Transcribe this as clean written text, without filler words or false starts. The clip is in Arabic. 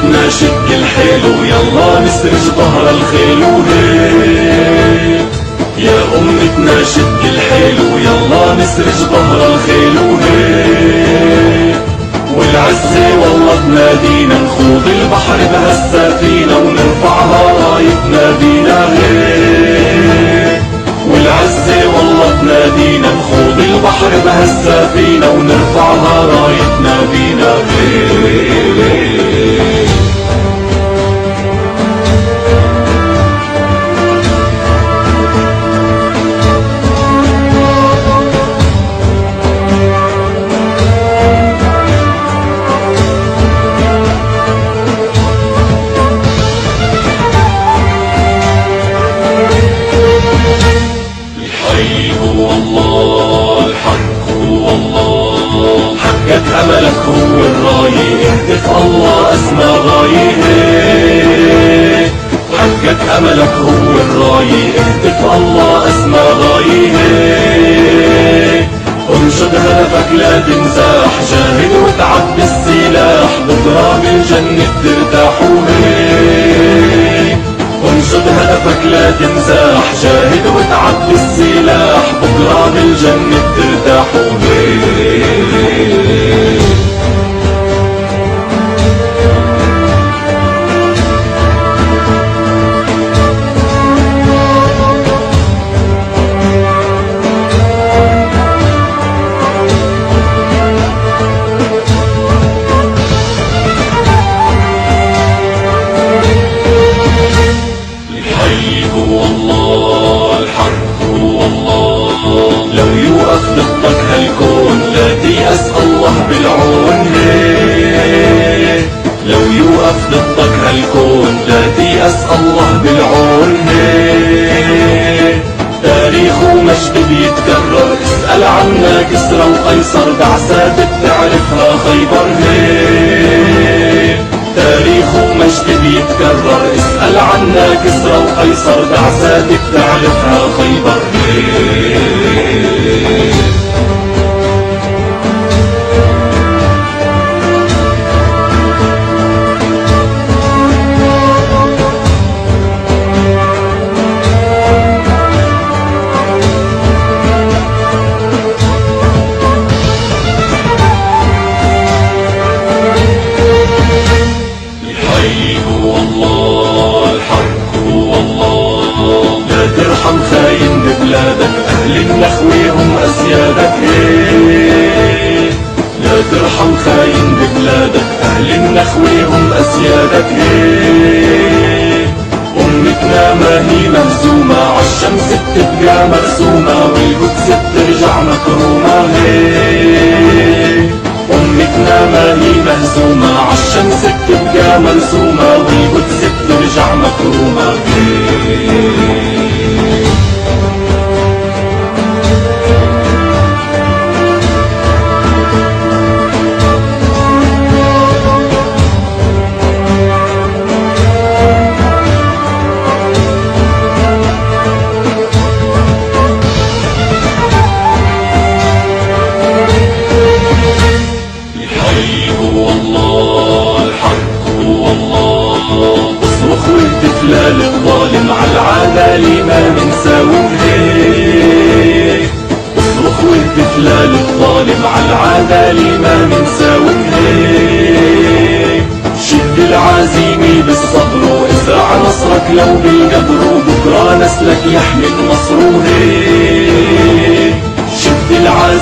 أمتنا شد الحيل ويلا نسرج ظهر الخيل وهيك. يا أمتنا شد الحيل ويلا نسرج ظهر الخيل وهيك. والعزة والله تنادينا نخوض البحر بهالسفينة ونرفعها رايتنا بينا غير. والعزة والله تنادينا نخوض البحر بهالسفينة ونرفعها رايتنا بينا غير. حقك أملك هو الراية اهدف الله أسمى غاية. حقك أملك هو الراية اهدف الله أسمى غاية. انشد هدفك لا تنزاح جاهد وتعب بالسلاح بكرة بالجنة ترتاح وهيك. انشد هدفك لا تنزاح جاهد وتعب بالسلاح بكرة بالجنة ترتاح وهيك. لو يوقف ضدك هالكون لا تيأس الله بالعون. لو يوقف ضدك هالكون لا تيأس الله بالعون. تاريخ ومجد بيتكرر اسأل عنا كسرى وقيصر بعثات بتعرفها خيبر. تاريخ ومجد بيتكرر اسأل عنا كسرى وقيصر بعثات بتعرفها خيبر. ترحم خاين ببلادك أهل النخوة هم أسيادك. لا ترحم خاين ببلادك أهل النخوة هم أسيادك. أمتنا ما هي مهزومة عالشمس بتبقى مرسومة والقدس بترجع مكرومة. أمتنا ما هي مهزومة عالشمس بتبقى مرسومة والقدس بترجع مكرومة. اصرخ واهتف للظالم عالعدالة ما منساوم هيك. اصرخ واهتف للظالم عالعدالة ما منساوم هيك. شد العزيمة بالصبر وازرع نصرك لو بالقبر وبكرة نسلك يحمل نصره هيك. شد العزيمة